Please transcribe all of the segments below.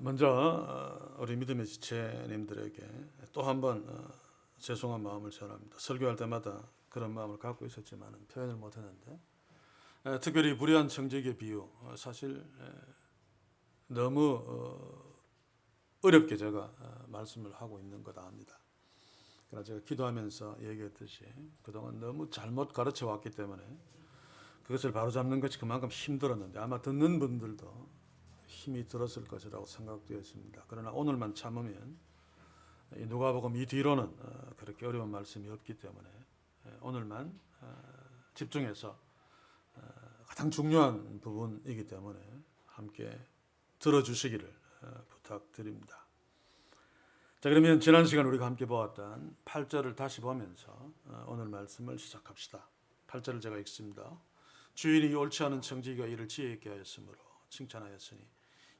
먼저 우리 믿음의 지체님들에게 또 한번 죄송한 마음을 전합니다. 설교할 때마다 그런 마음을 갖고 있었지만 표현을 못했는데 특별히 불의한 청지기의 비유 사실 너무 어렵게 제가 말씀을 하고 있는 거다 합니다. 그러나 제가 기도하면서 얘기했듯이 그동안 너무 잘못 가르쳐 왔기 때문에 그것을 바로잡는 것이 그만큼 힘들었는데 아마 듣는 분들도 힘이 들었을 것이라고 생각되었습니다. 그러나 오늘만 참으면 누가복음 이 뒤로는 그렇게 어려운 말씀이 없기 때문에 오늘만 집중해서 가장 중요한 부분이기 때문에 함께 들어주시기를 부탁드립니다. 자, 그러면 지난 시간 우리가 함께 보았던 8절을 다시 보면서 오늘 말씀을 시작합시다. 8절을 제가 읽습니다. 주인이 옳지 않은 청지기가 이를 지혜 있게 하였으므로 칭찬하였으니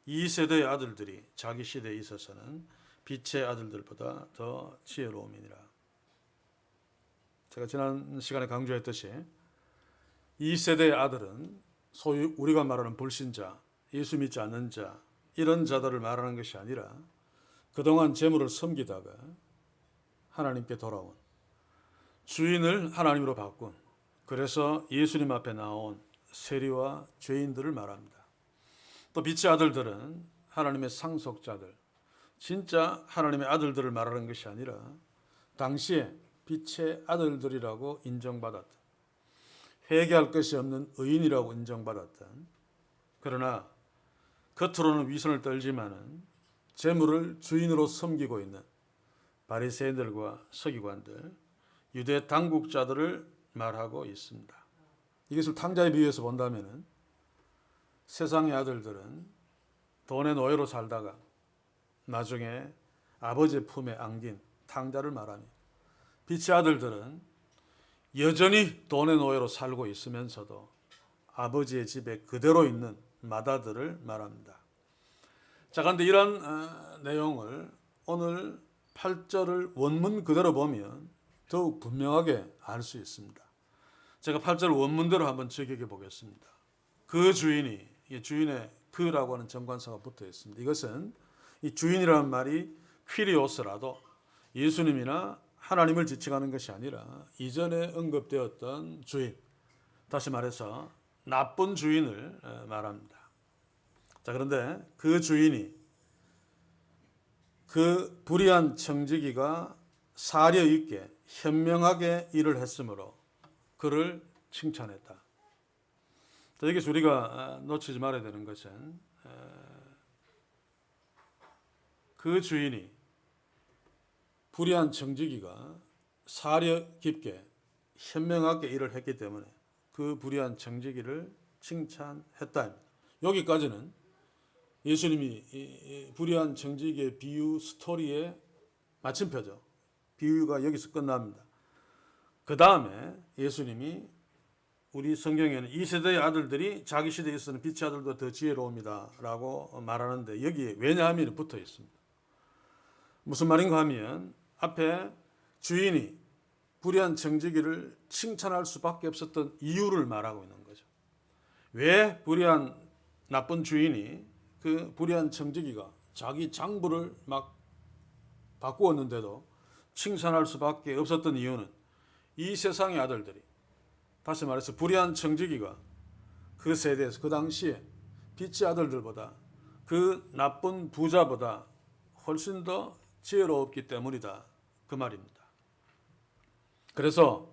이 세대의 아들들이 자기 시대에 있어서는 빛의 아들들보다 더 지혜로움이니라. 제가 지난 시간에 강조했듯이 이 세대의 아들은 소위 우리가 말하는 불신자, 예수 믿지 않는 자, 이런 자들을 말하는 것이 아니라 그동안 재물을 섬기다가 하나님께 돌아온, 주인을 하나님으로 바꾼, 그래서 예수님 앞에 나온 세리와 죄인들을 말합니다. 또 빛의 아들들은 하나님의 상속자들, 진짜 하나님의 아들들을 말하는 것이 아니라 당시에 빛의 아들들이라고 인정받았던, 회개할 것이 없는 의인이라고 인정받았던, 그러나 겉으로는 위선을 떨지만은 재물을 주인으로 섬기고 있는 바리새인들과 서기관들, 유대 당국자들을 말하고 있습니다. 이것을 탕자에 비유해서 본다면은 세상의 아들들은 돈의 노예로 살다가 나중에 아버지의 품에 안긴 탕자를 말하며 빛의 아들들은 여전히 돈의 노예로 살고 있으면서도 아버지의 집에 그대로 있는 맏아들을 말합니다. 자, 그런데 이런 내용을 오늘 8절을 원문 그대로 보면 더욱 분명하게 알 수 있습니다. 제가 8절 원문대로 한번 적용해 보겠습니다. 그 주인이, 주인의 그라고 하는 정관사가 붙어 있습니다. 이것은 이 주인이라는 말이 퀴리오스라도 예수님이나 하나님을 지칭하는 것이 아니라 이전에 언급되었던 주인, 다시 말해서 나쁜 주인을 말합니다. 자, 그런데 그 주인이 그 불의한 청지기가 사려 있게 현명하게 일을 했으므로 그를 칭찬했다. 여기서 우리가 놓치지 말아야 되는 것은 그 주인이 불의한 청지기가 사려 깊게 현명하게 일을 했기 때문에 그 불의한 청지기를 칭찬했다. 여기까지는 예수님이 불의한 청지기의 비유 스토리의 마침표죠. 비유가 여기서 끝납니다. 그 다음에 예수님이 우리 성경에는 이 세대의 아들들이 자기 시대에 있어서는 빛의 아들보다 더 지혜로움이다 라고 말하는데 여기에 왜냐하면 붙어 있습니다. 무슨 말인가 하면 앞에 주인이 불의한 청지기를 칭찬할 수밖에 없었던 이유를 말하고 있는 거죠. 왜 불의한 나쁜 주인이 그 불의한 청지기가 자기 장부를 막 바꾸었는데도 칭찬할 수밖에 없었던 이유는 이 세상의 아들들이, 다시 말해서 불의한 청지기가 그 세대에서 그 당시에 빛의 아들들보다 그 나쁜 부자보다 훨씬 더 지혜로웠기 때문이다, 그 말입니다. 그래서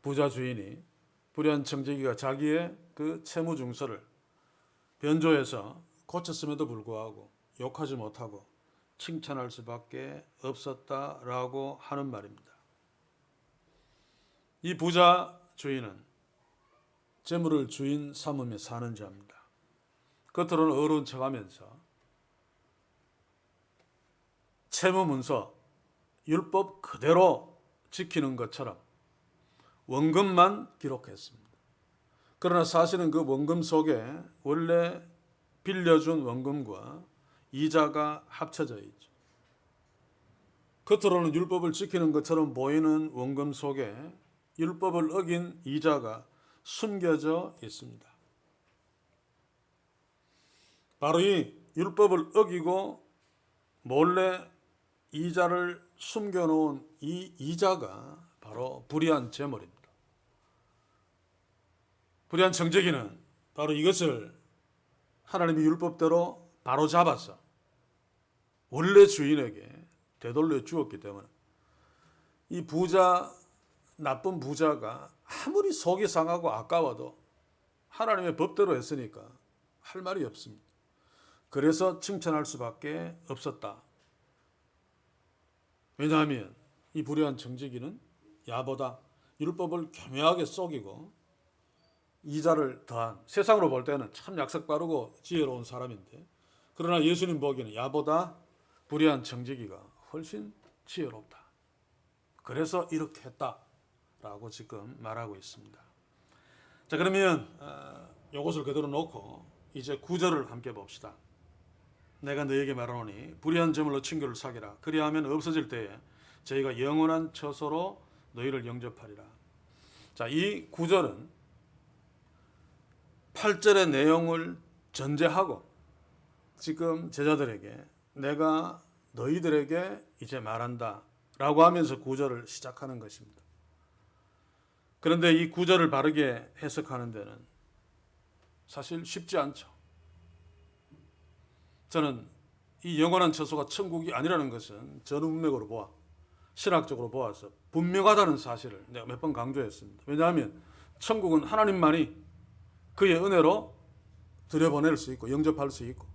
부자 주인이 불의한 청지기가 자기의 그 채무증서를 변조해서 고쳤음에도 불구하고 욕하지 못하고 칭찬할 수밖에 없었다라고 하는 말입니다. 이 부자 주인은 재물을 주인 삼으며 사는 자입니다. 겉으로는 어려운 척하면서 채무문서 율법 그대로 지키는 것처럼 원금만 기록했습니다. 그러나 사실은 그 원금 속에 원래 빌려준 원금과 이자가 합쳐져 있죠. 겉으로는 율법을 지키는 것처럼 보이는 원금 속에 율법을 어긴 이자가 숨겨져 있습니다. 바로 이 율법을 어기고 몰래 이자를 숨겨놓은 이 이자가 바로 불의한 재물입니다. 불의한 청지기는 바로 이것을 하나님의 율법대로 바로 잡아서 원래 주인에게 되돌려 주었기 때문에 이 부자, 나쁜 부자가 아무리 속이 상하고 아까워도 하나님의 법대로 했으니까 할 말이 없습니다. 그래서 칭찬할 수밖에 없었다. 왜냐하면 이 불의한 청지기는 야보다 율법을 교묘하게 속이고 이자를 더한, 세상으로 볼 때는 참 약삭 빠르고 지혜로운 사람인데, 그러나 예수님 보기에는 야보다 불의한 청지기가 훨씬 지혜롭다. 그래서 이렇게 했다라고 지금 말하고 있습니다. 자, 그러면 이것을 그대로 놓고 이제 9절을 함께 봅시다. 내가 너에게 말하노니 불의한 재물로 친구를 사귀라. 그리하면 없어질 때에 저희가 영원한 처소로 너희를 영접하리라. 자, 이 9절은 8절의 내용을 전제하고 지금 제자들에게 내가 너희들에게 이제 말한다 라고 하면서 9절을 시작하는 것입니다. 그런데 이 9절을 바르게 해석하는 데는 사실 쉽지 않죠. 저는 이 영원한 처소가 천국이 아니라는 것은 전 문맥으로 보아, 신학적으로 보아서 분명하다는 사실을 내가 몇 번 강조했습니다. 왜냐하면 천국은 하나님만이 그의 은혜로 들여보낼 수 있고 영접할 수 있고,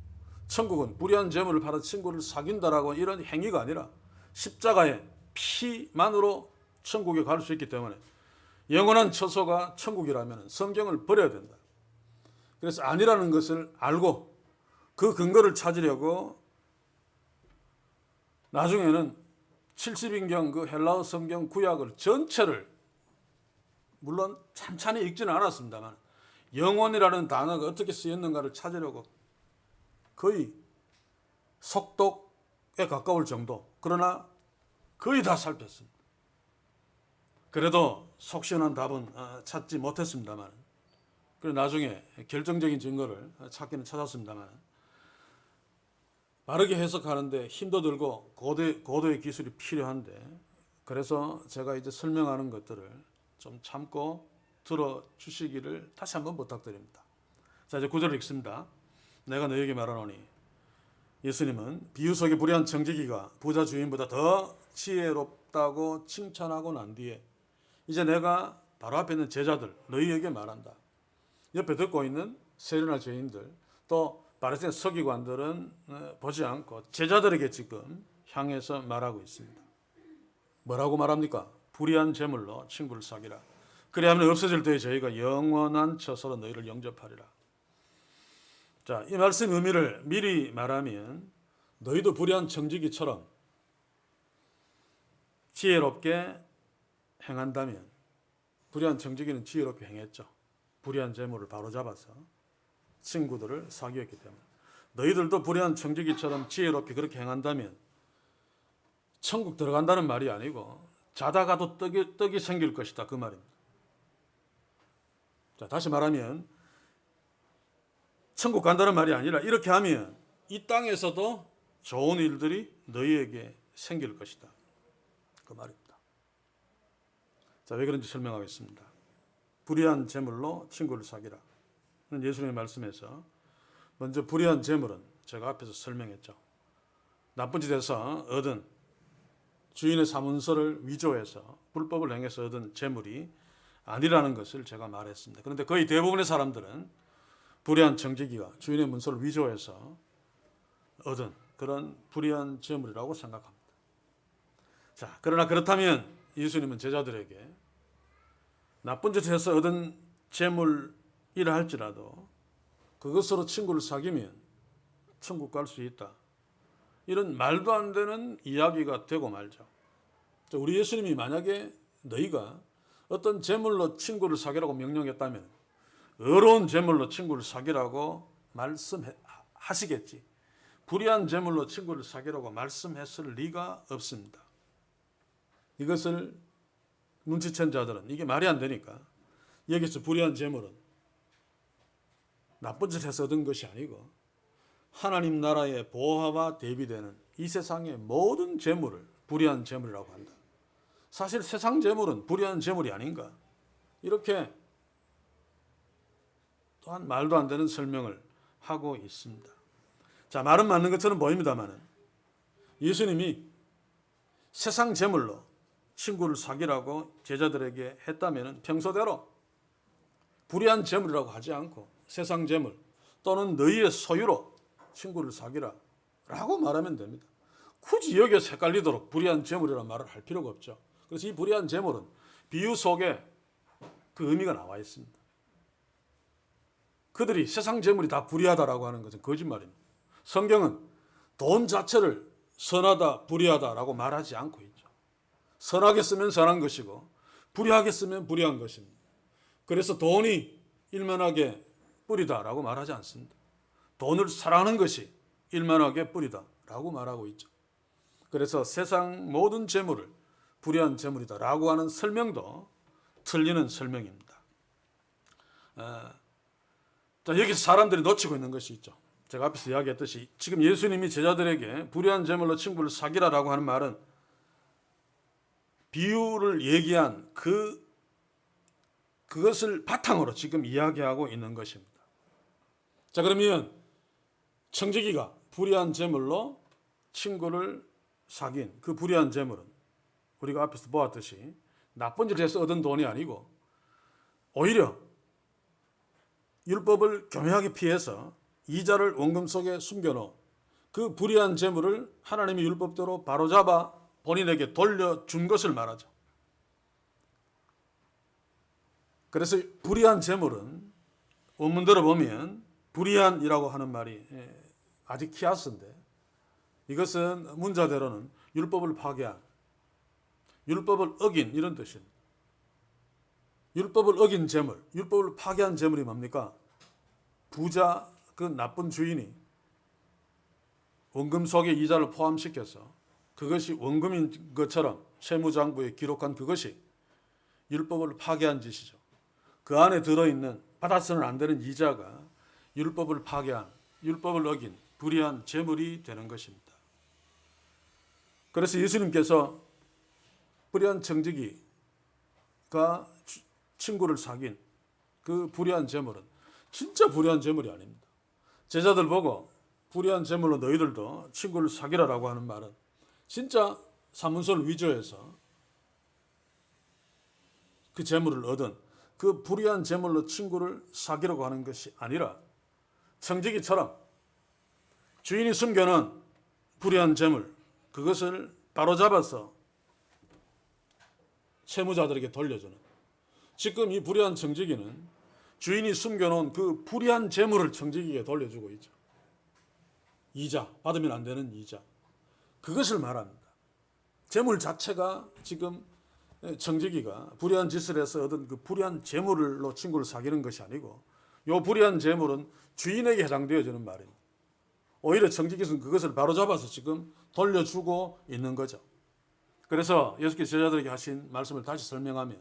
천국은 불의한 재물을 받아 친구를 사귄다라고 이런 행위가 아니라 십자가의 피만으로 천국에 갈 수 있기 때문에 영원한 처소가 천국이라면 성경을 버려야 된다. 그래서 아니라는 것을 알고 그 근거를 찾으려고 나중에는 70인경 그 헬라어 성경 구약을 전체를 물론 찬찬히 읽지는 않았습니다만 영혼이라는 단어가 어떻게 쓰였는가를 찾으려고 거의 속독에 가까울 정도, 그러나 거의 다 살폈습니다. 그래도 속 시원한 답은 찾지 못했습니다만, 그리고 나중에 결정적인 증거를 찾기는 찾았습니다만, 바르게 해석하는데 힘도 들고 고도의 기술이 필요한데, 그래서 제가 이제 설명하는 것들을 좀 참고 들어주시기를 다시 한번 부탁드립니다. 자, 이제 9절을 읽습니다. 내가 너에게 말하노니, 예수님은 비유 속의 불의한 청지기가 부자 주인보다 더 지혜롭다고 칭찬하고 난 뒤에 이제 내가 바로 앞에 있는 제자들 너희에게 말한다. 옆에 듣고 있는 세리나 죄인들 또 바리새인 서기관들은 보지 않고 제자들에게 지금 향해서 말하고 있습니다. 뭐라고 말합니까? 불의한 재물로 친구를 사귀라. 그리하면 없어질 때에 저희가 영원한 처소로 너희를 영접하리라. 자, 이 말씀 의미를 미리 말하면 너희도 불의한 청지기처럼 지혜롭게 행한다면, 불의한 청지기는 지혜롭게 행했죠. 불의한 재물을 바로잡아서 친구들을 사귀었기 때문에 너희들도 불의한 청지기처럼 지혜롭게 그렇게 행한다면 천국 들어간다는 말이 아니고 자다가도 떡이 생길 것이다, 그 말입니다. 자, 다시 말하면 천국 간다는 말이 아니라 이렇게 하면 이 땅에서도 좋은 일들이 너희에게 생길 것이다, 그 말입니다. 자, 왜 그런지 설명하겠습니다. 불의한 재물로 친구를 사귀라. 예수님의 말씀에서 먼저 불의한 재물은 제가 앞에서 설명했죠. 나쁜 짓에서 얻은 주인의 사문서를 위조해서 불법을 행해서 얻은 재물이 아니라는 것을 제가 말했습니다. 그런데 거의 대부분의 사람들은 불의한 청지기가 주인의 문서를 위조해서 얻은 그런 불의한 재물이라고 생각합니다. 자, 그러나 그렇다면 예수님은 제자들에게 나쁜 짓을 해서 얻은 재물이라 할지라도 그것으로 친구를 사귀면 천국 갈 수 있다, 이런 말도 안 되는 이야기가 되고 말죠. 우리 예수님이 만약에 너희가 어떤 재물로 친구를 사귀라고 명령했다면 어려운 재물로 친구를 사귀라고 말씀하시겠지, 불의한 재물로 친구를 사귀라고 말씀했을 리가 없습니다. 이것을 눈치챈 자들은 이게 말이 안 되니까 여기서 불의한 재물은 나쁜 짓 해서 얻은 것이 아니고 하나님 나라의 보화와 대비되는 이 세상의 모든 재물을 불의한 재물이라고 한다. 사실 세상 재물은 불의한 재물이 아닌가? 이렇게 또한 말도 안 되는 설명을 하고 있습니다. 자, 말은 맞는 것처럼 보입니다만 예수님이 세상 재물로 친구를 사귀라고 제자들에게 했다면 평소대로 불의한 재물이라고 하지 않고 세상 재물 또는 너희의 소유로 친구를 사귀라 라고 말하면 됩니다. 굳이 여기서 헷갈리도록 불의한 재물이라는 말을 할 필요가 없죠. 그래서 이 불의한 재물은 비유 속에 그 의미가 나와 있습니다. 그들이 세상 재물이 다 불의하다라고 하는 것은 거짓말입니다. 성경은 돈 자체를 선하다, 불의하다라고 말하지 않고 있죠. 선하게 쓰면 선한 것이고 불의하게 쓰면 불의한 것입니다. 그래서 돈이 일만하게 뿌리다라고 말하지 않습니다. 돈을 사랑하는 것이 일만하게 뿌리다라고 말하고 있죠. 그래서 세상 모든 재물을 불의한 재물이다라고 하는 설명도 틀리는 설명입니다. 자, 여기서 사람들이 놓치고 있는 것이 있죠. 제가 앞에서 이야기했듯이 지금 예수님이 제자들에게 불의한 재물로 친구를 사귀라라고 하는 말은 비유를 얘기한 그것을 바탕으로 지금 이야기하고 있는 것입니다. 자, 그러면 청지기가 불의한 재물로 친구를 사귄 그 불의한 재물은 우리가 앞에서 보았듯이 나쁜 짓을 해서 얻은 돈이 아니고 오히려 율법을 교묘하게 피해서 이자를 원금 속에 숨겨놓은 그 불의한 재물을 하나님의 율법대로 바로잡아 본인에게 돌려준 것을 말하죠. 그래서 불의한 재물은 원문대로 보면 불의한이라고 하는 말이 아직 키아스인데 이것은 문자대로는 율법을 파괴한, 율법을 어긴 이런 뜻입니다. 율법을 어긴 재물, 율법을 파괴한 재물이 뭡니까? 부자 그 나쁜 주인이 원금 속에 이자를 포함시켜서 그것이 원금인 것처럼 세무장부에 기록한 그것이 율법을 파괴한 짓이죠. 그 안에 들어있는 받아서는 안 되는 이자가 율법을 파괴한, 율법을 어긴 불의한 재물이 되는 것입니다. 그래서 예수님께서 불의한 청지기가 친구를 사귄 그 불의한 재물은 진짜 불의한 재물이 아닙니다. 제자들 보고 불의한 재물로 너희들도 친구를 사귀라라고 하는 말은 진짜 사문서를 위조해서 그 재물을 얻은 그 불의한 재물로 친구를 사귀라고 하는 것이 아니라 청지기처럼 주인이 숨겨놓은 불의한 재물 그것을 바로잡아서 채무자들에게 돌려주는, 지금 이 불의한 청지기는 주인이 숨겨놓은 그 불의한 재물을 청지기에게 돌려주고 있죠. 이자, 받으면 안 되는 이자, 그것을 말합니다. 재물 자체가 지금 청지기가 불의한 짓을 해서 얻은 그 불의한 재물로 친구를 사귀는 것이 아니고 이 불의한 재물은 주인에게 해당되어지는 말입니다. 오히려 청지기는 그것을 바로잡아서 지금 돌려주고 있는 거죠. 그래서 예수께서 제자들에게 하신 말씀을 다시 설명하면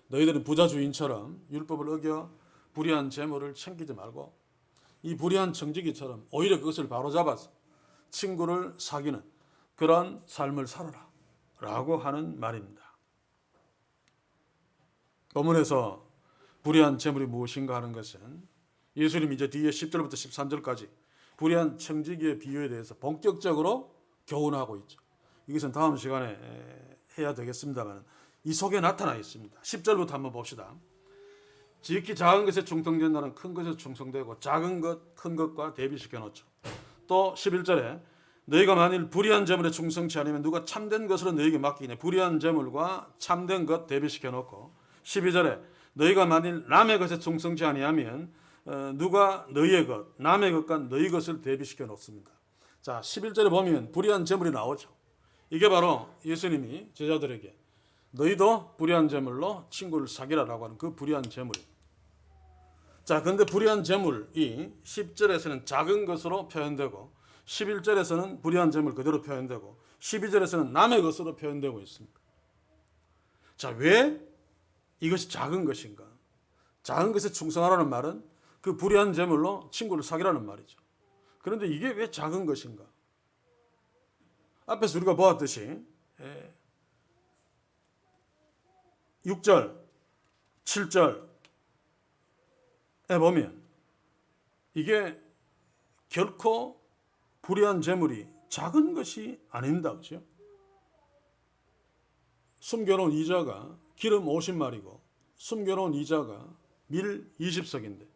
너희들은 부자 주인처럼 율법을 어겨 불의한 재물을 챙기지 말고 이 불의한 청지기처럼 오히려 그것을 바로잡아서 친구를 사귀는 그런 삶을 살아라 라고 하는 말입니다. 본문에서 불의한 재물이 무엇인가 하는 것은 예수님이 이제 뒤에 10절부터 13절까지 불의한 청지기의 비유에 대해서 본격적으로 교훈하고 있죠. 이것은 다음 시간에 해야 되겠습니다만 이 속에 나타나 있습니다. 10절부터 한번 봅시다. 지극히 작은 것에 충성된 자는 큰 것에 충성되고 작은 것, 큰 것과 대비시켜 놓죠. 또 11절에 너희가 만일 불의한 재물에 충성치 않으면 누가 참된 것으로 너희에게 맡기냐. 불의한 재물과 참된 것 대비시켜 놓고 12절에 너희가 만일 남의 것에 충성치 아니하면 누가 너희의 것, 남의 것과 너희 것을 대비시켜 놓습니다. 자, 11절에 보면 불의한 재물이 나오죠. 이게 바로 예수님이 제자들에게 너희도 불의한 재물로 친구를 사귀라라고 하는 그 불의한 재물입니다. 자, 근데 불의한 재물이 10절에서는 작은 것으로 표현되고 11절에서는 불의한 재물 그대로 표현되고 12절에서는 남의 것으로 표현되고 있습니다. 자, 왜 이것이 작은 것인가? 작은 것에 충성하라는 말은 그 불의한 재물로 친구를 사귀라는 말이죠. 그런데 이게 왜 작은 것인가? 앞에서 우리가 보았듯이 6절, 7절에 보면 이게 결코 불의한 재물이 작은 것이 아닙니다. 그렇죠? 숨겨놓은 이자가 기름 50마리고 숨겨놓은 이자가 밀 20석인데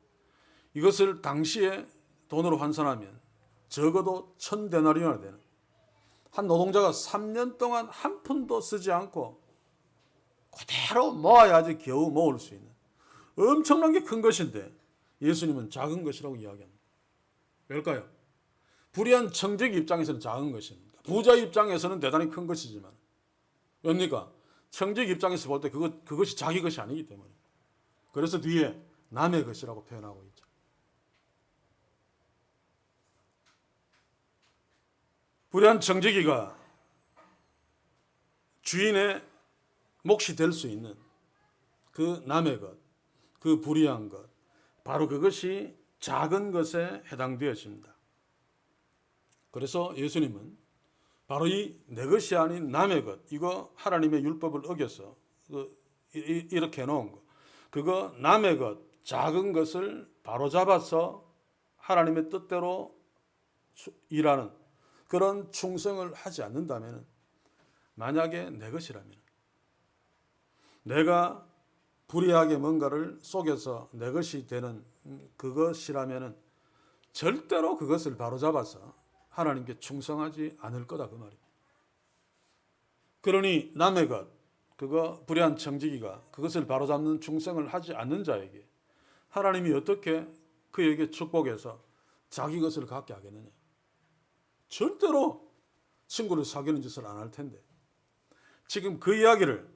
이것을 당시에 돈으로 환산하면 적어도 1000데나리온이나 되는, 한 노동자가 3년 동안 한 푼도 쓰지 않고 그대로 모아야지 겨우 모을 수 있는 엄청나게 큰 것인데 예수님은 작은 것이라고 이야기합니다. 왜일까요? 불의한 청지기 입장에서는 작은 것입니다. 부자 입장에서는 대단히 큰 것이지만 왜입니까? 청지기 입장에서 볼 때 그것이 자기 것이 아니기 때문에. 그래서 뒤에 남의 것이라고 표현하고 있죠. 불의한 청지기가 주인의 몫이 될 수 있는 그 남의 것, 그 불의한 것, 바로 그것이 작은 것에 해당되어집니다. 그래서 예수님은 바로 이 내 것이 아닌 남의 것, 이거 하나님의 율법을 어겨서 이렇게 해놓은 거, 그거 남의 것, 작은 것을 바로잡아서 하나님의 뜻대로 일하는 그런 충성을 하지 않는다면, 만약에 내 것이라면, 내가 불의하게 뭔가를 속여서 내 것이 되는 그것이라면 절대로 그것을 바로잡아서 하나님께 충성하지 않을 거다, 그 말입니다. 그러니 남의 것, 그거 불의한 청지기가 그것을 바로잡는 충성을 하지 않는 자에게 하나님이 어떻게 그에게 축복해서 자기 것을 갖게 하겠느냐? 절대로 친구를 사귀는 짓을 안 할 텐데 지금 그 이야기를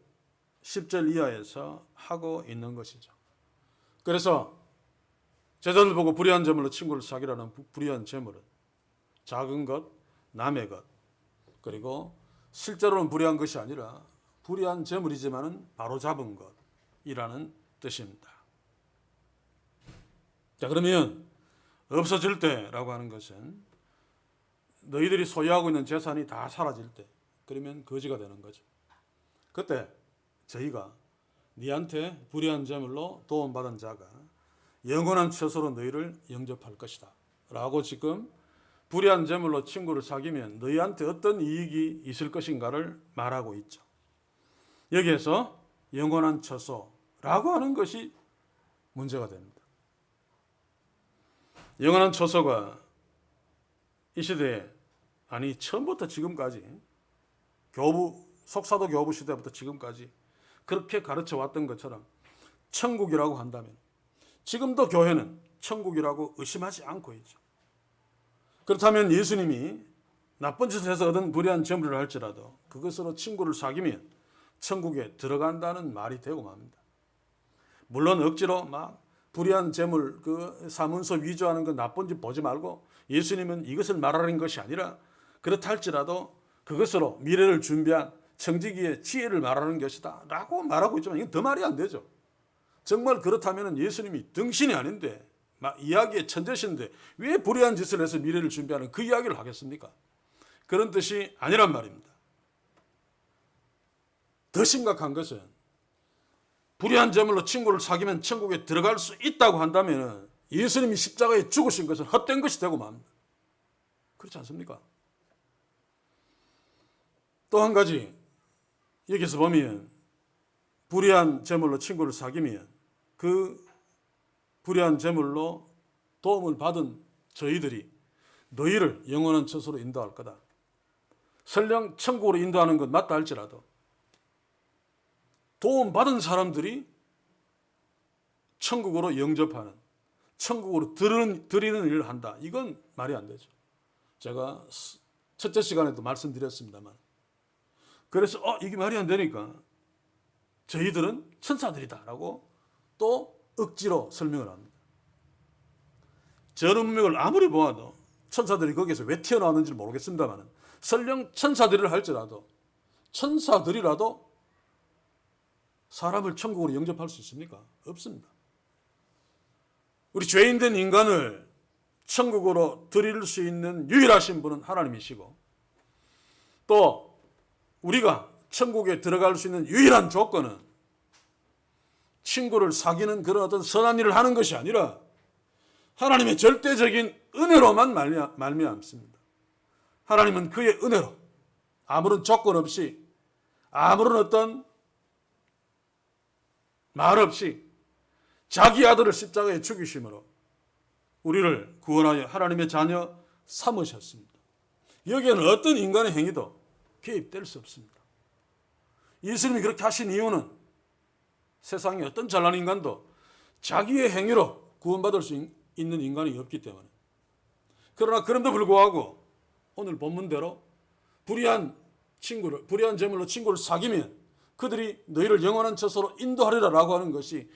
10절 이하에서 하고 있는 것이죠. 그래서 제자들 보고 불의한 재물로 친구를 사귀라는 불의한 재물은 작은 것, 남의 것, 그리고 실제로는 불의한 것이 아니라 불의한 재물이지만은 바로 잡은 것이라는 뜻입니다. 자, 그러면 없어질 때라고 하는 것은 너희들이 소유하고 있는 재산이 다 사라질 때, 그러면 거지가 되는 거죠. 그때 저희가 네한테 불의한 재물로 도움받은 자가 영원한 처소로 너희를 영접할 것이다 라고 지금 불의한 재물로 친구를 사귀면 너희한테 어떤 이익이 있을 것인가를 말하고 있죠. 여기에서 영원한 처소라고 하는 것이 문제가 됩니다. 영원한 처소가 이 시대에, 아니 처음부터 지금까지 속사도 교부 시대부터 지금까지 그렇게 가르쳐 왔던 것처럼 천국이라고 한다면 지금도 교회는 천국이라고 의심하지 않고 있죠. 그렇다면 예수님이 나쁜 짓을 해서 얻은 불의한 재물을 할지라도 그것으로 친구를 사귀면 천국에 들어간다는 말이 되고 맙니다. 물론 억지로 막 불의한 재물, 그 사문서 위조하는 건 나쁜 짓 보지 말고 예수님은 이것을 말하는 것이 아니라 그렇다 할지라도 그것으로 미래를 준비한 청지기의 지혜를 말하는 것이다 라고 말하고 있지만 이건 더 말이 안 되죠. 정말 그렇다면 예수님이 등신이 아닌데 막 이야기의 천재신데 왜 불의한 짓을 해서 미래를 준비하는 그 이야기를 하겠습니까? 그런 뜻이 아니란 말입니다. 더 심각한 것은 불의한 재물로 친구를 사귀면 천국에 들어갈 수 있다고 한다면 예수님이 십자가에 죽으신 것은 헛된 것이 되고 맙니다. 그렇지 않습니까? 또 한 가지 여기서 보면 불의한 재물로 친구를 사귀면 그 불의한 재물로 도움을 받은 저희들이 너희를 영원한 처소로 인도할 거다. 설령 천국으로 인도하는 것 맞다 할지라도 도움받은 사람들이 천국으로 영접하는, 천국으로 드리는 일을 한다. 이건 말이 안 되죠. 제가 첫째 시간에도 말씀드렸습니다만, 그래서 이게 말이 안 되니까 저희들은 천사들이다 라고 또 억지로 설명을 합니다. 전 문맥을 아무리 보아도 천사들이 거기에서 왜 튀어나왔는지 모르겠습니다만 설령 천사들이라 할지라도 천사들이라도 사람을 천국으로 영접할 수 있습니까? 없습니다. 우리 죄인된 인간을 천국으로 드릴 수 있는 유일하신 분은 하나님이시고, 또 우리가 천국에 들어갈 수 있는 유일한 조건은 친구를 사귀는 그런 어떤 선한 일을 하는 것이 아니라 하나님의 절대적인 은혜로만 말미암습니다. 하나님은 그의 은혜로 아무런 조건 없이, 아무런 어떤 말 없이 자기 아들을 십자가에 죽이심으로 우리를 구원하여 하나님의 자녀 삼으셨습니다. 여기에는 어떤 인간의 행위도 개입될 수 없습니다. 예수님이 그렇게 하신 이유는 세상에 어떤 잘난 인간도 자기의 행위로 구원받을 수 있는 인간이 없기 때문에. 그러나 그럼에도 불구하고 오늘 본문대로 불의한 제물로 친구를 사귀면 그들이 너희를 영원한 처소로 인도하리라라고 하는 것이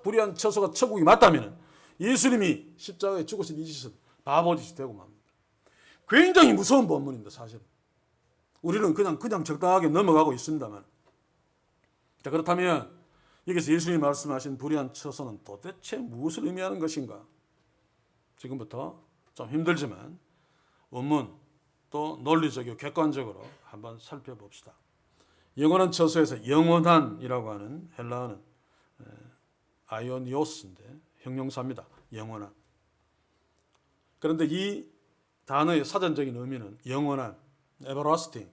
불의한 처소가 천국이 맞다면 예수님이 십자가에 죽으신 이 짓은 바보짓이 되고 맙니다. 굉장히 무서운 본문입니다, 사실은. 우리는 그냥 적당하게 넘어가고 있습니다만. 자, 그렇다면 여기서 예수님이 말씀하신 불의한 처소는 도대체 무엇을 의미하는 것인가? 지금부터 좀 힘들지만 원문 또 논리적이고 객관적으로 한번 살펴봅시다. 영원한 처소에서 영원한이라고 하는 헬라어는 아이오니오스인데 형용사입니다. 영원한. 그런데 이 단어의 사전적인 의미는 영원한, everlasting,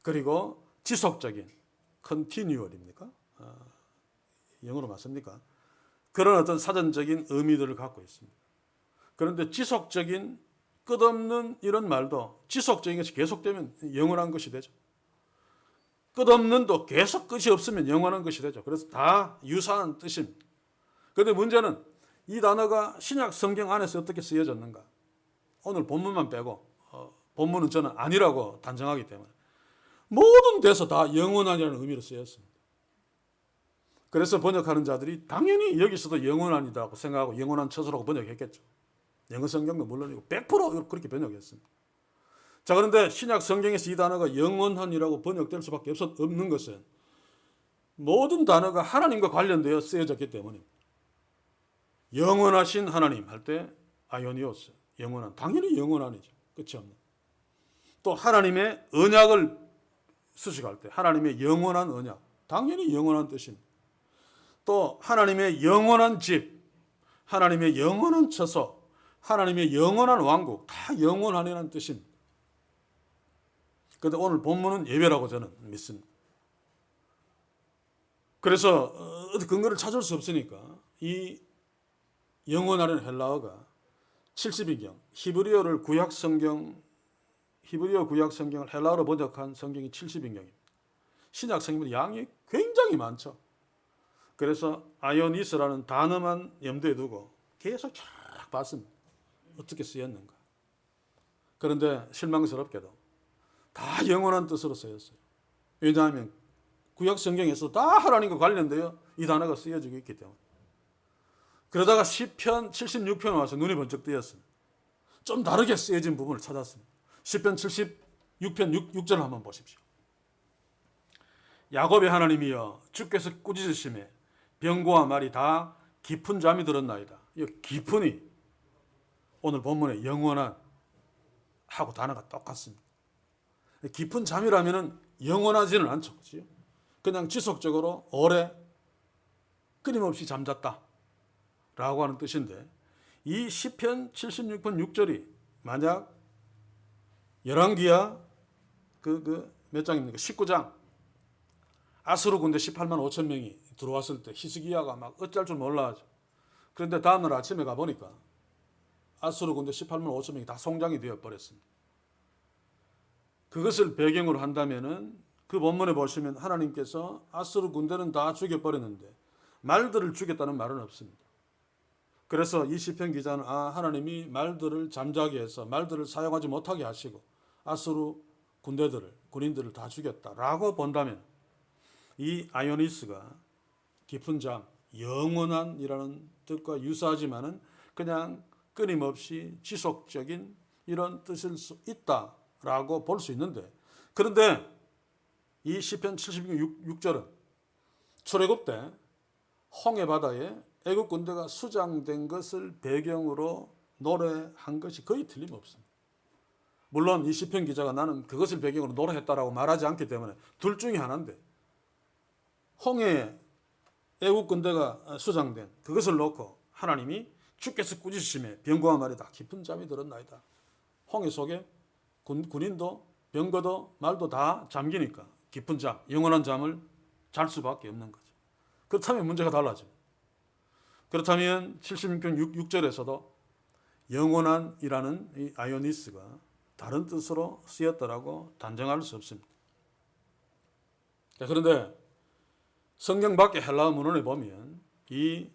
그리고 지속적인, continual입니까? 영어로 맞습니까? 그런 어떤 사전적인 의미들을 갖고 있습니다. 그런데 지속적인, 끝없는 이런 말도 지속적인 것이 계속되면 영원한 것이 되죠. 끝없는도 계속 끝이 없으면 영원한 것이 되죠. 그래서 다 유사한 뜻입니다. 그런데 문제는 이 단어가 신약 성경 안에서 어떻게 쓰여졌는가? 오늘 본문만 빼고 본문은 저는 아니라고 단정하기 때문에 모든 데서 다 영원한이라는 의미로 쓰였습니다. 그래서 번역하는 자들이 당연히 여기서도 영원한이라고 생각하고 영원한 처소라고 번역했겠죠. 영어 성경도 물론이고 100% 그렇게 번역했습니다. 자, 그런데 신약 성경에서 이 단어가 영원한이라고 번역될 수밖에 없는 것은 모든 단어가 하나님과 관련되어 쓰여졌기 때문입니다. 영원하신 하나님 할 때 아이오니오스, 영원한, 당연히 영원한이죠. 끝이 없는. 또 하나님의 언약을 수식할 때 하나님의 영원한 언약, 당연히 영원한 뜻입니다. 또 하나님의 영원한 집, 하나님의 영원한 처소, 하나님의 영원한 왕국, 다 영원한이라는 뜻입니다. 그런데 오늘 본문은 예외라고 저는 믿습니다. 그래서 어디 근거를 찾을 수 없으니까 이 영원하는 헬라어가 70인경, 히브리어 구약 성경을 헬라어로 번역한 성경이 70인경입니다. 신약 성경은 양이 굉장히 많죠. 그래서 아이오니스라는 단어만 염두에 두고 계속 쫙 봤습니다. 어떻게 쓰였는가. 그런데 실망스럽게도 다 영원한 뜻으로 쓰였어요. 왜냐하면 구약 성경에서 다 하나님과 관련되어 이 단어가 쓰여지고 있기 때문에. 그러다가 시편 76편 와서 눈이 번쩍 뜨였습니다. 좀 다르게 쓰여진 부분을 찾았습니다. 시편 76편 6절을 한번 보십시오. 야곱의 하나님이여 주께서 꾸짖으심에 병고와 말이 다 깊은 잠이 들었나이다. 이 깊은이 오늘 본문에 영원한 하고 단어가 똑같습니다. 깊은 잠이라면 영원하지는 않죠. 그렇죠? 그냥 지속적으로 오래 끊임없이 잠잤다 라고 하는 뜻인데, 이 시편 76편 6절이 만약 열왕기하 몇 장입니까? 19장 아수르 군대 18만 5천 명이 들어왔을 때 히스기야가 막 어쩔 줄 몰라 하죠. 그런데 다음날 아침에 가보니까 아수르 군대 18만 5천 명이 다 송장이 되어버렸습니다. 그것을 배경으로 한다면은 그 본문에 보시면 하나님께서 아수르 군대는 다 죽여버렸는데 말들을 죽였다는 말은 없습니다. 그래서 이 시편 기자는 하나님이 말들을 잠자게 해서 말들을 사용하지 못하게 하시고 아수르 군인들을 다 죽였다라고 본다면 이 아이오니스가 깊은 잠, 영원한이라는 뜻과 유사하지만은 그냥 끊임없이 지속적인 이런 뜻일 수 있다라고 볼 수 있는데, 그런데 이 시편 76절은 출애굽 때 홍해 바다에 애국 군대가 수장된 것을 배경으로 노래한 것이 거의 틀림없습니다. 물론 이 시편 기자가 나는 그것을 배경으로 노래했다라고 말하지 않기 때문에 둘 중에 하나인데, 홍해에 애국 군대가 수장된 그것을 놓고 하나님이 주께서 꾸짖으심에 병거와 말이다 깊은 잠이 들었나이다. 홍해 속에 군인도 병거도 말도 다 잠기니까 깊은 잠, 영원한 잠을 잘 수밖에 없는 거죠. 그렇다면 문제가 달라집니다. 그렇다면 76편 6절에서도 영원한이라는 이 아이오니스가 다른 뜻으로 쓰였다라고 단정할 수 없습니다. 그런데 성경 밖의 헬라어 문헌에 보면 이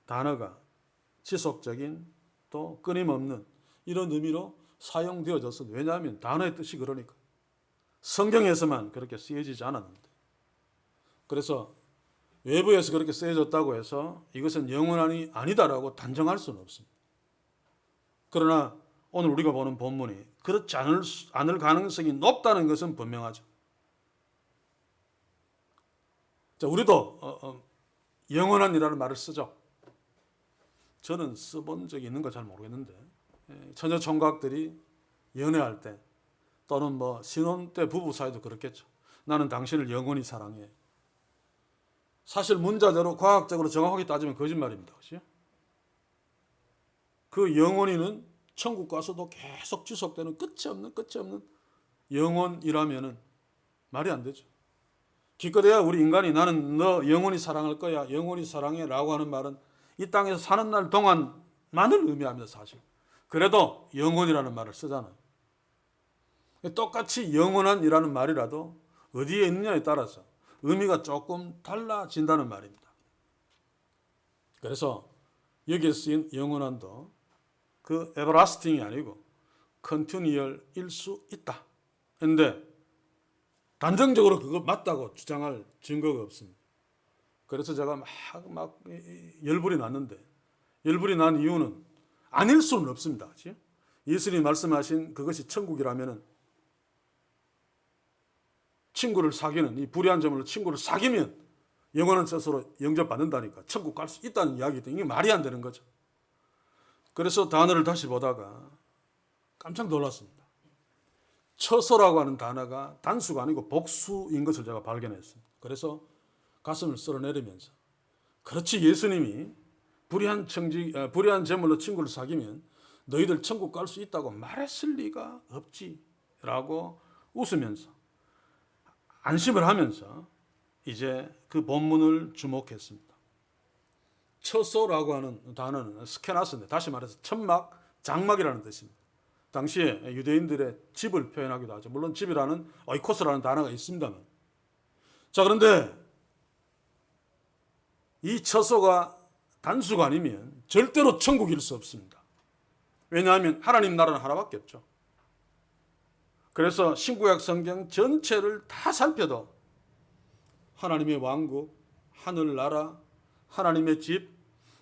단어가 지속적인 또 끊임없는 이런 의미로 사용되어졌습니다. 왜냐하면 단어의 뜻이 그러니까. 성경에서만 그렇게 쓰여지지 않았는데. 그래서 외부에서 그렇게 쓰여졌다고 해서 이것은 영원한이 아니다라고 단정할 수는 없습니다. 그러나 오늘 우리가 보는 본문이 그렇지 않을 가능성이 높다는 것은 분명하죠. 자, 우리도 영원한이라는 말을 쓰죠. 저는 써본 적이 있는 거 잘 모르겠는데, 처녀 총각들이 연애할 때 또는 뭐 신혼 때 부부 사이도 그렇겠죠. 나는 당신을 영원히 사랑해. 사실 문자대로 과학적으로 정확하게 따지면 거짓말입니다. 그렇죠? 그 영원히는 천국 가서도 계속 지속되는 끝이 없는 영원이라면은 말이 안 되죠. 기껏해야 우리 인간이 나는 너 영원히 사랑할 거야, 영원히 사랑해 라고 하는 말은 이 땅에서 사는 날 동안만을 의미합니다. 사실. 그래도 영원이라는 말을 쓰잖아요. 똑같이 영원한이라는 말이라도 어디에 있느냐에 따라서 의미가 조금 달라진다는 말입니다. 그래서 여기에 쓰인 영원한도 그 everlasting이 아니고 continual일 수 있다. 그런데 단정적으로 그거 맞다고 주장할 증거가 없습니다. 그래서 제가 막 열불이 났는데, 열불이 난 이유는 아닐 수는 없습니다. 그렇지? 예수님이 말씀하신 그것이 천국이라면은 친구를 사귀는 이 불의한 점으로 친구를 사귀면 영원한 뜻으로 영접받는다니까 천국 갈 수 있다는 이야기도 이게 말이 안 되는 거죠. 그래서 단어를 다시 보다가 깜짝 놀랐습니다. 처소라고 하는 단어가 단수가 아니고 복수인 것을 제가 발견했습니다. 그래서 가슴을 쓸어내리면서, 그렇지, 예수님이 불의한 제물로 친구를 사귀면 너희들 천국 갈 수 있다고 말했을 리가 없지라고 웃으면서 안심을 하면서 이제 그 본문을 주목했습니다. 처소라고 하는 단어는 스케나스인데, 다시 말해서 천막, 장막이라는 뜻입니다. 당시에 유대인들의 집을 표현하기도 하죠. 물론 집이라는 오이코스라는 단어가 있습니다만. 자, 그런데 이 처소가 단수가 아니면 절대로 천국일 수 없습니다. 왜냐하면 하나님 나라는 하나밖에 없죠. 그래서 신구약 성경 전체를 다 살펴도 하나님의 왕국, 하늘나라, 하나님의 집,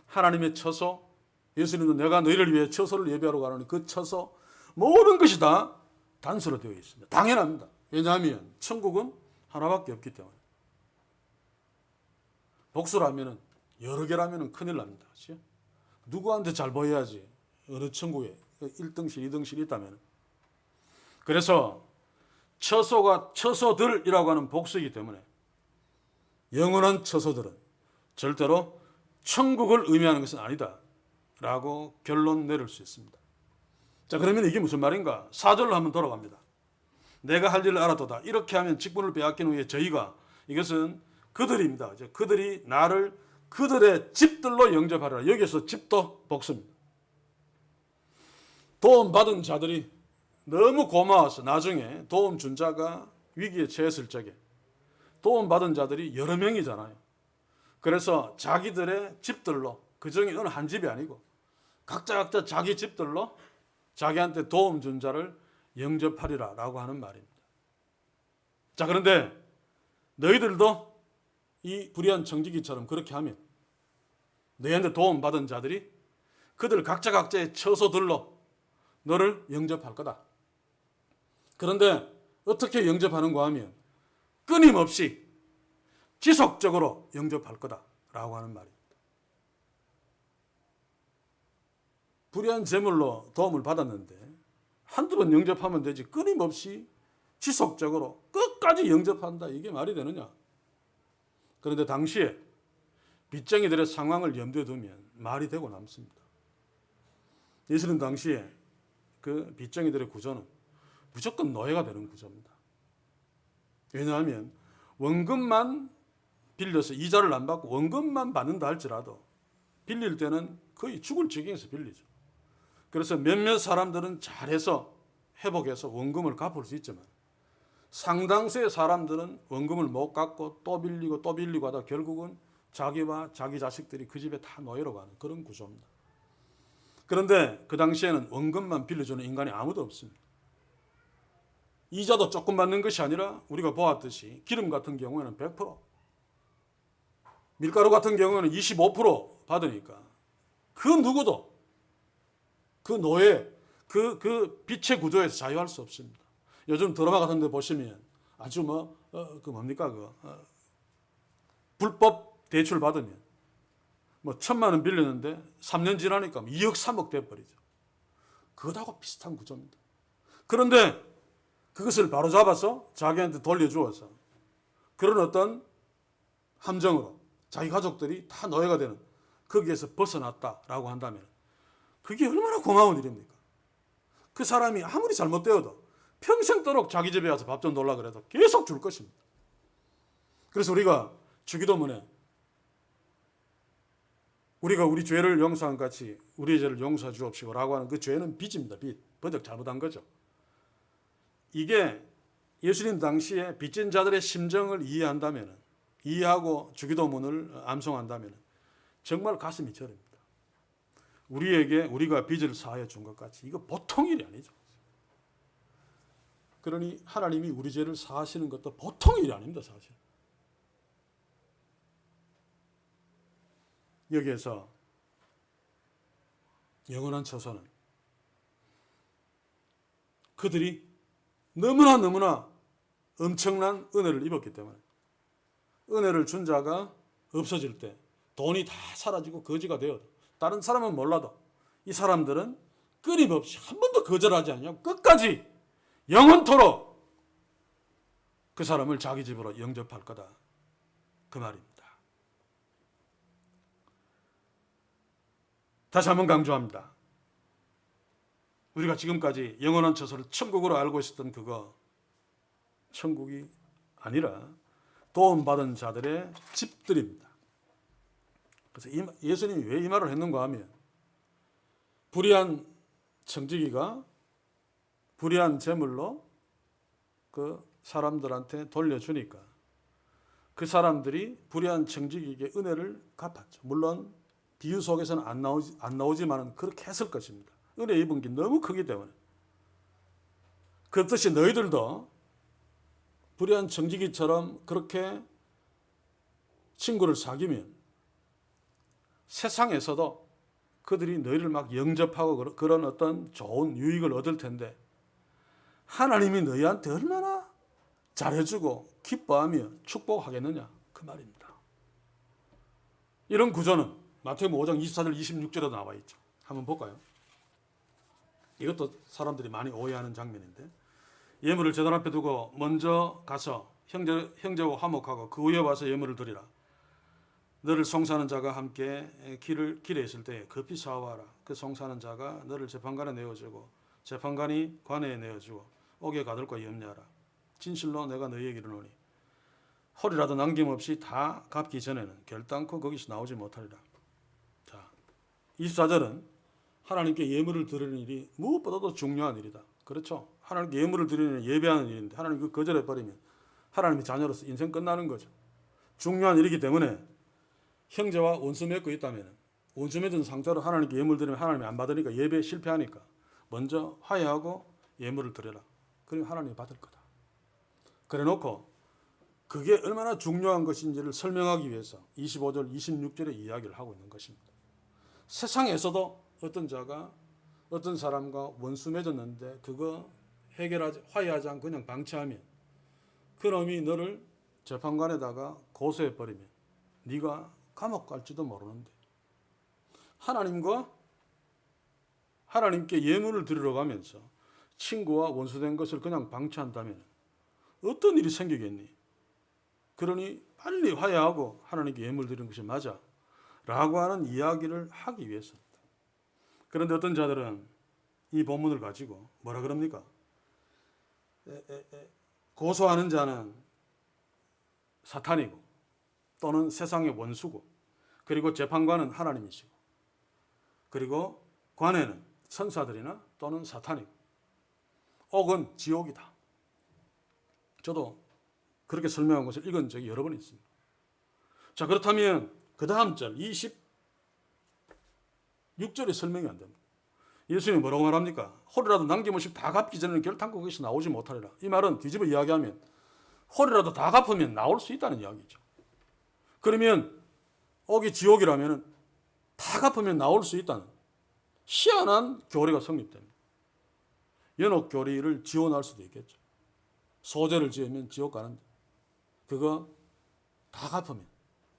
하나님의 처소, 예수님도 내가 너희를 위해 처소를 예비하러 가노니 그 처소, 모든 것이 다 단수로 되어 있습니다. 당연합니다. 왜냐하면 천국은 하나밖에 없기 때문에. 복수라면 여러 개라면 큰일 납니다. 그렇죠? 누구한테 잘 보여야지 어느 천국에 1등실, 2등실 있다면. 그래서 처소가 처소들이라고 하는 복수이기 때문에 영원한 처소들은 절대로 천국을 의미하는 것은 아니다 라고 결론 내릴 수 있습니다. 자, 그러면 이게 무슨 말인가? 4절로 한번 돌아갑니다. 내가 할 일을 알아도다. 이렇게 하면 직분을 빼앗긴 후에 저희가, 이것은 그들입니다. 그들이 나를 그들의 집들로 영접하리라. 여기서 집도 복수입니다. 도움받은 자들이 너무 고마워서 나중에 도움 준 자가 위기에 처했을 적에 도움받은 자들이 여러 명이잖아요. 그래서 자기들의 집들로, 그 중에 어느 한 집이 아니고 각자 자기 집들로 자기한테 도움 준 자를 영접하리라 라고 하는 말입니다. 자, 그런데 너희들도 이 불의한 청지기처럼 그렇게 하면 너희한테 도움받은 자들이 그들 각자의 처소들로 너를 영접할 거다. 그런데 어떻게 영접하는가 하면 끊임없이 지속적으로 영접할 거다 라고 하는 말입니다. 불의한 제물로 도움을 받았는데 한두 번 영접하면 되지 끊임없이 지속적으로 끝까지 영접한다. 이게 말이 되느냐? 그런데 당시에 빚쟁이들의 상황을 염두에 두면 말이 되고 남습니다. 예수님 당시에 그 빚쟁이들의 구조는 무조건 노예가 되는 구조입니다. 왜냐하면 원금만 빌려서 이자를 안 받고 원금만 받는다 할지라도 빌릴 때는 거의 죽을 지경에서 빌리죠. 그래서 몇몇 사람들은 잘해서 회복해서 원금을 갚을 수 있지만 상당수의 사람들은 원금을 못 갚고 또 빌리고 하다 결국은 자기와 자기 자식들이 그 집에 다 노예로 가는 그런 구조입니다. 그런데 그 당시에는 원금만 빌려주는 인간이 아무도 없습니다. 이자도 조금 받는 것이 아니라 우리가 보았듯이 기름 같은 경우에는 100%, 밀가루 같은 경우에는 25% 받으니까 그 누구도 그 노예, 그 빛의 구조에서 자유할 수 없습니다. 요즘 드라마 같은 데 보시면 아주 불법 대출 받으면 1,000만 원 빌렸는데 3년 지나니까 2억 3억 돼버리죠. 그것하고 비슷한 구조입니다. 그런데 그것을 바로잡아서 자기한테 돌려주어서 그런 어떤 함정으로 자기 가족들이 다 노예가 되는 거기에서 벗어났다라고 한다면 그게 얼마나 고마운 일입니까? 그 사람이 아무리 잘못되어도 평생도록 자기 집에 와서 밥 좀 놀라 그래도 계속 줄 것입니다. 그래서 우리가 주기도문에 우리가 우리 죄를 용서한 같이 우리의 죄를 용서해 주옵시고 라고 하는 그 죄는 빚입니다. 빚. 번역 잘못한 거죠. 이게 예수님 당시에 빚진 자들의 심정을 이해하고 주기도문을 암송한다면 정말 가슴이 저립니다. 우리가 빚을 사하여 준 것 같이 이거 보통 일이 아니죠. 그러니 하나님이 우리 죄를 사하시는 것도 보통 일이 아닙니다. 사실. 여기에서 영원한 처소는 그들이 너무나 엄청난 은혜를 입었기 때문에 은혜를 준 자가 없어질 때 돈이 다 사라지고 거지가 되어도 다른 사람은 몰라도 이 사람들은 끊임없이 한 번도 거절하지 않냐고 끝까지 영원토록 그 사람을 자기 집으로 영접할 거다. 그 말입니다. 다시 한번 강조합니다. 우리가 지금까지 영원한 처소를 천국으로 알고 있었던 그거 천국이 아니라 도움받은 자들의 집들입니다. 그래서 예수님이 왜 이 말을 했는가 하면 불의한 청지기가 불의한 재물로 그 사람들한테 돌려주니까 그 사람들이 불의한 청지기에게 은혜를 갚았죠. 물론 비유 속에서는 안 나오지만은 그렇게 했을 것입니다. 은혜 입은 게 너무 크기 때문에. 그렇듯이 너희들도 불의한 청지기처럼 그렇게 친구를 사귀면 세상에서도 그들이 너희를 막 영접하고 그런 어떤 좋은 유익을 얻을 텐데 하나님이 너희한테 얼마나 잘해주고 기뻐하며 축복하겠느냐 그 말입니다. 이런 구조는 마태복음 5장 24절 26절에도 나와 있죠. 한번 볼까요? 이것도 사람들이 많이 오해하는 장면인데 예물을 제단 앞에 두고 먼저 가서 형제와 화목하고 그 후에 와서 예물을 드리라. 너를 송사하는 자가 함께 길에 있을 때 급히 사와라. 그 송사하는 자가 너를 재판관에 내어주고 재판관이 관에 내어주고 옥에 가둘 것이 없냐라. 진실로 내가 너희에게 이르노니 홀이라도 남김없이 다 갚기 전에는 결단코 거기서 나오지 못하리라. 자, 24절은 하나님께 예물을 드리는 일이 무엇보다도 중요한 일이다. 그렇죠? 하나님께 예물을 드리는 예배하는 일인데 하나님 그 거절해버리면 하나님의 자녀로서 인생 끝나는 거죠. 중요한 일이기 때문에 형제와 원수 맺고 있다면 원수 맺은 상태로 하나님께 예물 드리면 하나님이 안 받으니까 예배에 실패하니까 먼저 화해하고 예물을 드려라. 그러면 하나님이 받을 거다. 그래 놓고 그게 얼마나 중요한 것인지를 설명하기 위해서 25절 26절의 이야기를 하고 있는 것입니다. 세상에서도 어떤 자가 어떤 사람과 원수 맺었는데 그거 화해하지 않고 그냥 방치하면 그놈이 너를 재판관에다가 고소해버리면 네가 감옥 갈지도 모르는데 하나님과 하나님께 예물을 드리러 가면서 친구와 원수된 것을 그냥 방치한다면 어떤 일이 생기겠니? 그러니 빨리 화해하고 하나님께 예물 드리는 것이 맞아 라고 하는 이야기를 하기 위해서입니다. 그런데 어떤 자들은 이 본문을 가지고 뭐라 그럽니까? 고소하는 자는 사탄이고 또는 세상의 원수고, 그리고 재판관은 하나님이시고, 그리고 관에는 천사들이나 또는 사탄이고, 혹은 지옥이다. 저도 그렇게 설명한 것을 읽은 적이 여러 번 있습니다. 자, 그렇다면 그 다음 절 26절의 설명이 안 됩니다. 예수님이 뭐라고 말합니까? 홀이라도 남김없이 다 갚기 전에는 결탄코 거기서 나오지 못하리라. 이 말은 뒤집어 이야기하면 홀이라도 다 갚으면 나올 수 있다는 이야기죠. 그러면 옥이 지옥이라면 다 갚으면 나올 수 있다는 희한한 교리가 성립됩니다. 연옥교리를 지원할 수도 있겠죠. 소재를 지으면 지옥 가는데 그거 다 갚으면,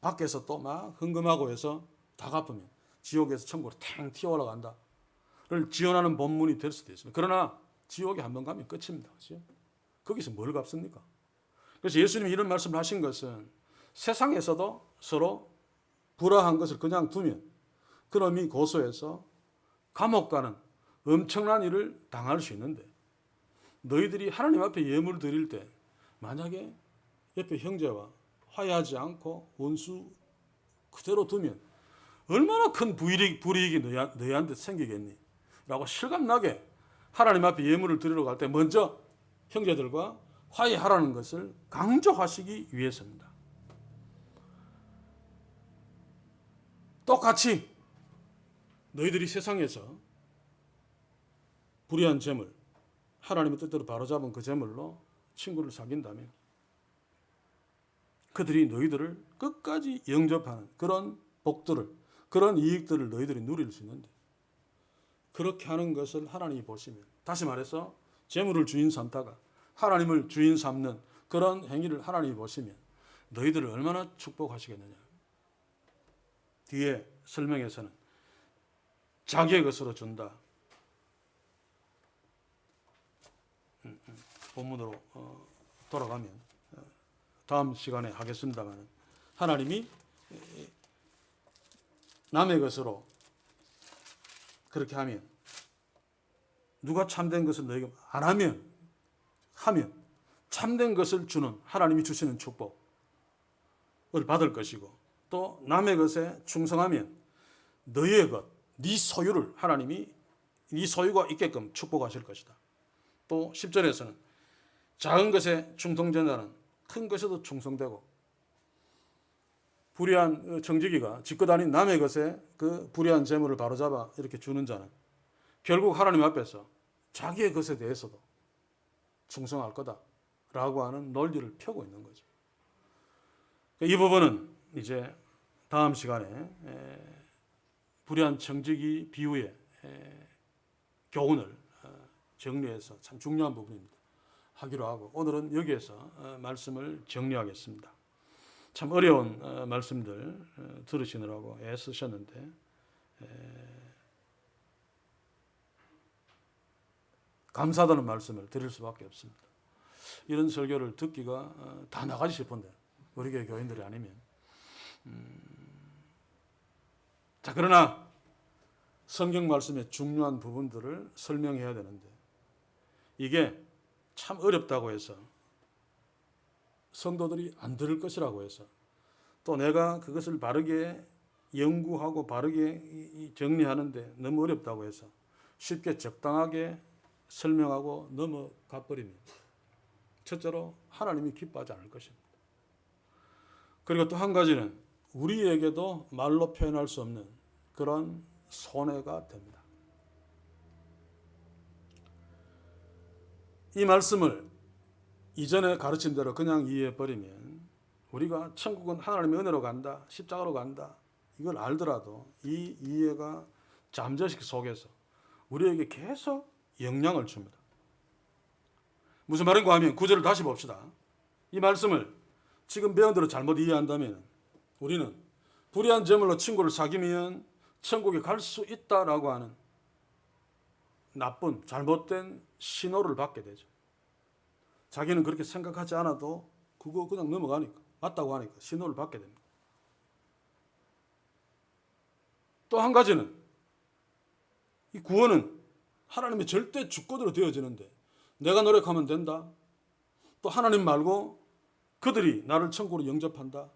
밖에서 또 막 흥금하고 해서 다 갚으면 지옥에서 천국으로 탱 튀어 올라간다를 지원하는 본문이 될 수도 있습니다. 그러나 지옥에 한번 가면 끝입니다. 그렇죠? 거기서 뭘 갚습니까? 그래서 예수님이 이런 말씀을 하신 것은 세상에서도 서로 불화한 것을 그냥 두면 그놈이 고소해서 감옥 가는 엄청난 일을 당할 수 있는데, 너희들이 하나님 앞에 예물을 드릴 때 만약에 옆에 형제와 화해하지 않고 원수 그대로 두면 얼마나 큰 불이익이 너희한테 생기겠니? 라고 실감나게 하나님 앞에 예물을 드리러 갈 때 먼저 형제들과 화해하라는 것을 강조하시기 위해서입니다. 똑같이 너희들이 세상에서 불의한 재물, 하나님의 뜻대로 바로잡은 그 재물로 친구를 사귄다면 그들이 너희들을 끝까지 영접하는 그런 복들을, 그런 이익들을 너희들이 누릴 수 있는데, 그렇게 하는 것을 하나님이 보시면, 다시 말해서 재물을 주인 삼다가 하나님을 주인 삼는 그런 행위를 하나님이 보시면 너희들을 얼마나 축복하시겠느냐. 뒤에 설명에서는 자기의 것으로 준다. 본문으로 돌아가면 다음 시간에 하겠습니다만, 하나님이 남의 것으로 그렇게 하면, 누가 참된 것을 너에게 안 하면 참된 것을 주는 하나님이 주시는 축복을 받을 것이고, 또 남의 것에 충성하면 너의 것, 네 소유를 하나님이 네 소유가 있게끔 축복하실 것이다. 또 10절에서는 작은 것에 충성된 자는 큰 것에도 충성되고, 불의한 청지기가 짓고 다닌 남의 것에 그 불의한 재물을 바로잡아 이렇게 주는 자는 결국 하나님 앞에서 자기의 것에 대해서도 충성할 거다라고 하는 논리를 펴고 있는 거죠. 이 부분은 이제 다음 시간에 불의한 청지기 비유의 교훈을 정리해서 참 중요한 부분입니다. 하기로 하고, 오늘은 여기에서 말씀을 정리하겠습니다. 참 어려운 말씀들 들으시느라고 애쓰셨는데 감사하다는 말씀을 드릴 수밖에 없습니다. 이런 설교를 듣기가 다 나가지 싶은데 우리 교회 교인들이 아니면 자, 그러나 성경 말씀의 중요한 부분들을 설명해야 되는데 이게 참 어렵다고 해서 성도들이 안 들을 것이라고 해서, 또 내가 그것을 바르게 연구하고 바르게 정리하는데 너무 어렵다고 해서 쉽게 적당하게 설명하고 넘어가 버리면 첫째로 하나님이 기뻐하지 않을 것입니다. 그리고 또 한 가지는 우리에게도 말로 표현할 수 없는 그런 손해가 됩니다. 이 말씀을 이전에 가르친 대로 그냥 이해해버리면 우리가 천국은 하나님의 은혜로 간다, 십자가로 간다, 이걸 알더라도 이 이해가 잠재식 속에서 우리에게 계속 영향을 줍니다. 무슨 말인가 하면 9절을 다시 봅시다. 이 말씀을 지금 배운 대로 잘못 이해한다면 우리는 불의한 제물로 친구를 사귀면 천국에 갈 수 있다라고 하는 나쁜 잘못된 신호를 받게 되죠. 자기는 그렇게 생각하지 않아도 그거 그냥 넘어가니까, 맞다고 하니까 신호를 받게 됩니다. 또 한 가지는 이 구원은 하나님의 절대 주권으로 되어지는데 내가 노력하면 된다. 또 하나님 말고 그들이 나를 천국으로 영접한다.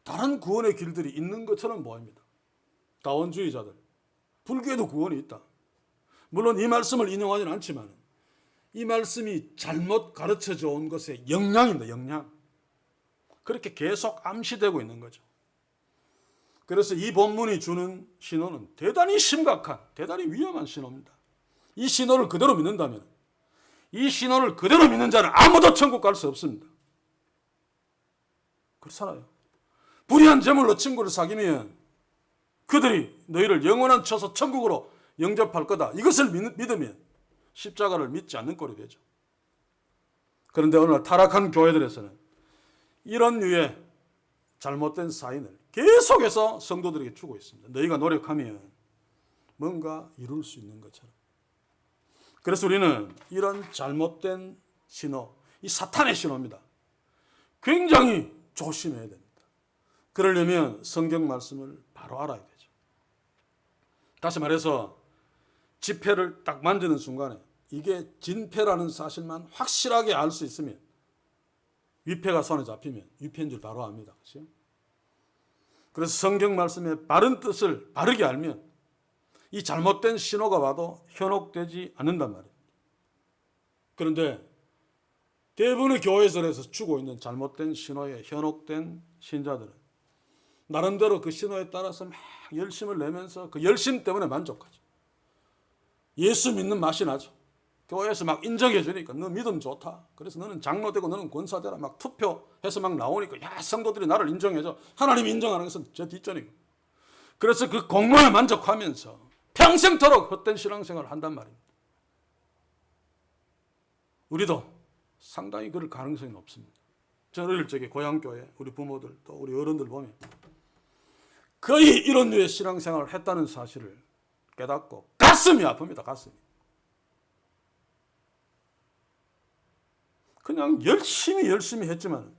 다른 구원의 길들이 있는 것처럼 보입니다. 다원주의자들, 불교에도 구원이 있다. 물론 이 말씀을 인용하지는 않지만 이 말씀이 잘못 가르쳐져 온 것의 영향입니다. 영향. 그렇게 계속 암시되고 있는 거죠. 그래서 이 본문이 주는 신호는 대단히 심각한, 대단히 위험한 신호입니다. 이 신호를 그대로 믿는다면, 이 신호를 그대로 믿는 자는 아무도 천국 갈 수 없습니다. 그렇잖아요. 불의한 제물로 친구를 사귀면 그들이 너희를 영원한 처소 천국으로 영접할 거다. 이것을 믿으면 십자가를 믿지 않는 꼴이 되죠. 그런데 오늘 타락한 교회들에서는 이런 류의 잘못된 사인을 계속해서 성도들에게 주고 있습니다. 너희가 노력하면 뭔가 이룰 수 있는 것처럼. 그래서 우리는 이런 잘못된 신호, 이 사탄의 신호입니다. 굉장히 조심해야 됩니다. 그러려면 성경 말씀을 바로 알아야 되죠. 다시 말해서 지폐를 딱 만지는 순간에 이게 진폐라는 사실만 확실하게 알 수 있으면, 위패가 손에 잡히면 위패인 줄 바로 압니다. 그렇죠? 그래서 성경 말씀의 바른 뜻을 바르게 알면 이 잘못된 신호가 와도 현혹되지 않는단 말입니다. 그런데 대부분의 교회에서 주고 있는 잘못된 신호에 현혹된 신자들은 나름대로 그 신호에 따라서 막 열심을 내면서 그 열심 때문에 만족하죠. 예수 믿는 맛이 나죠. 교회에서 막 인정해 주니까 너 믿음 좋다. 그래서 너는 장로되고 너는 권사되라. 막 투표해서 막 나오니까 야, 성도들이 나를 인정해줘. 하나님이 인정하는 것은 저 뒷전이고. 그래서 그 공로에 만족하면서 평생토록 헛된 신앙생활을 한단 말입니다. 우리도 상당히 그럴 가능성이 높습니다. 저는 어릴 적에 고향교회 우리 부모들 또 우리 어른들 보면 거의 이런 류의 신앙생활을 했다는 사실을 깨닫고 가슴이 아픕니다. 가슴이. 그냥 열심히 했지만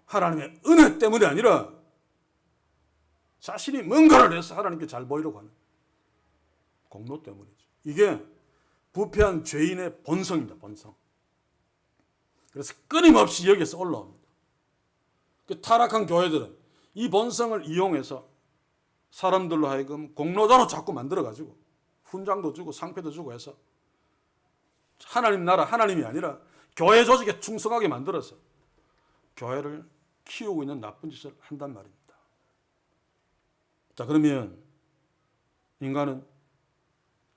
하나님의 은혜 때문이 아니라 자신이 뭔가를 해서 하나님께 잘 보이려고 하는 공로 때문이죠. 이게 부패한 죄인의 본성입니다. 본성. 그래서 끊임없이 여기서 올라옵니다. 그 타락한 교회들은 이 본성을 이용해서 사람들로 하여금 공로자로 자꾸 만들어가지고 훈장도 주고 상패도 주고 해서 하나님 나라, 하나님이 아니라 교회 조직에 충성하게 만들어서 교회를 키우고 있는 나쁜 짓을 한단 말입니다. 자, 그러면 인간은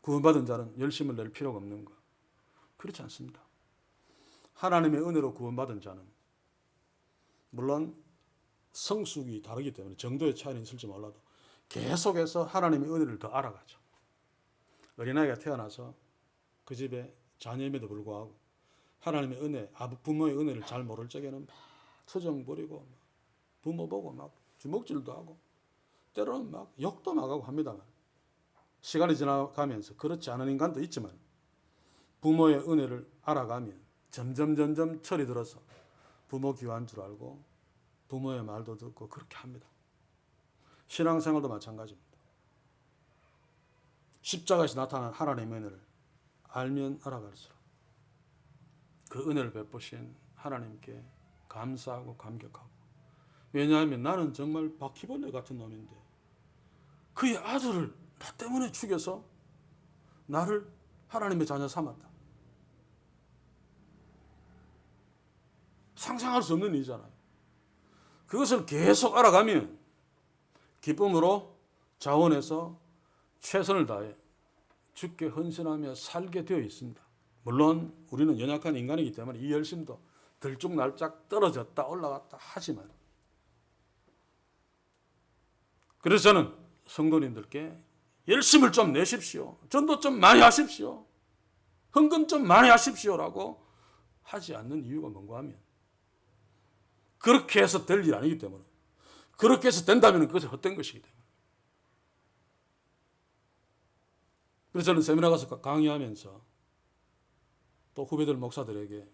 구원받은 자는 열심을 낼 필요가 없는가? 그렇지 않습니다. 하나님의 은혜로 구원받은 자는 물론 성숙이 다르기 때문에 정도의 차이는 있을지 몰라도 계속해서 하나님의 은혜를 더 알아가죠. 어린아이가 태어나서 그 집에 자녀임에도 불구하고 하나님의 은혜, 부모의 은혜를 잘 모를 적에는 막 투정 부리고 부모 보고 막 주먹질도 하고 때로는 막 욕도 막 하고 합니다만 시간이 지나가면서 그렇지 않은 인간도 있지만 부모의 은혜를 알아가면 점점 철이 들어서 부모 귀한 줄 알고 부모의 말도 듣고 그렇게 합니다. 신앙생활도 마찬가지입니다. 십자가에서 나타난 하나님의 은혜를 알면 알아갈수록 그 은혜를 베푸신 하나님께 감사하고 감격하고, 왜냐하면 나는 정말 바퀴벌레 같은 놈인데 그의 아들을 나 때문에 죽여서 나를 하나님의 자녀 삼았다. 상상할 수 없는 일이잖아요. 그것을 계속 알아가면 기쁨으로 자원해서 최선을 다해 주께 헌신하며 살게 되어 있습니다. 물론 우리는 연약한 인간이기 때문에 이 열심도 들쭉날짝 떨어졌다 올라갔다 하지만, 그래서 저는 성도님들께 열심을 좀 내십시오. 전도 좀 많이 하십시오. 헌금 좀 많이 하십시오라고 하지 않는 이유가 뭔가 하면 그렇게 해서 될 일 아니기 때문에, 그렇게 해서 된다면 그것이 헛된 것이기 때문에. 그래서 저는 세미나 가서 강의하면서 또 후배들 목사들에게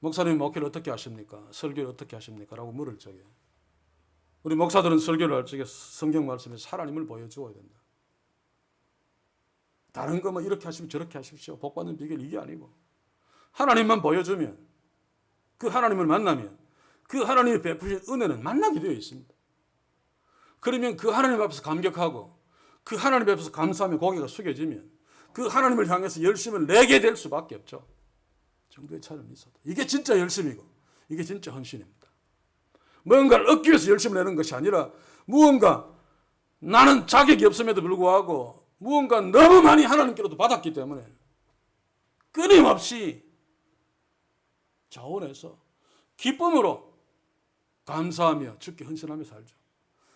목사님 목회를 어떻게 하십니까? 설교를 어떻게 하십니까? 라고 물을 적에 우리 목사들은 설교를 할 적에 성경 말씀에서 하나님을 보여주어야 된다. 다른 거 뭐 이렇게 하시면 저렇게 하십시오. 복 받는 비결 이게 아니고 하나님만 보여주면 그 하나님을 만나면 그 하나님이 베푸신 은혜는 만나게 되어 있습니다. 그러면 그 하나님 앞에서 감격하고 그 하나님 앞에서 감사하며 고개가 숙여지면 그 하나님을 향해서 열심을 내게 될 수밖에 없죠. 정도의 차이는 있어도 이게 진짜 열심이고 이게 진짜 헌신입니다. 뭔가를 얻기 위해서 열심을 내는 것이 아니라 무언가 나는 자격이 없음에도 불구하고 무언가 너무 많이 하나님께로도 받았기 때문에 끊임없이 자원해서 기쁨으로 감사하며 주께 헌신하며 살죠.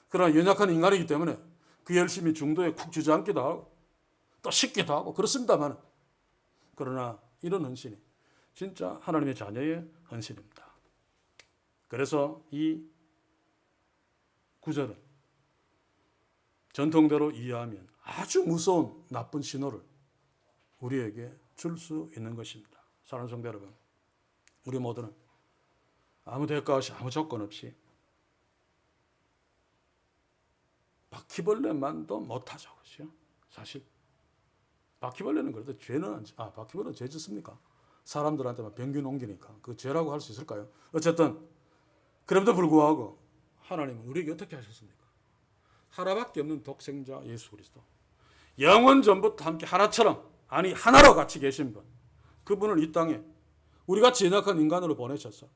그러나 연약한 인간이기 때문에 그 열심이 중도에 쿡 주저앉기도 하고 또 식기도 하고 그렇습니다만 그러나 이런 헌신이 진짜 하나님의 자녀의 헌신입니다. 그래서 이 구절은 전통대로 이해하면 아주 무서운 나쁜 신호를 우리에게 줄 수 있는 것입니다. 사랑하는 성도 여러분, 우리 모두는 아무 대가 없이 아무 조건 없이 바퀴벌레만도 못하죠. 그렇죠? 사실 바퀴벌레는 그래도 죄는 바퀴벌레는 죄 짓습니까? 사람들한테만 병균 옮기니까 그 죄라고 할 수 있을까요? 어쨌든 그럼에도 불구하고 하나님은 우리에게 어떻게 하셨습니까? 하나밖에 없는 독생자 예수 그리스도 영원 전부터 함께 하나처럼 아니 하나로 같이 계신 분 그분을 이 땅에 우리같이 연약한 인간으로 보내셔서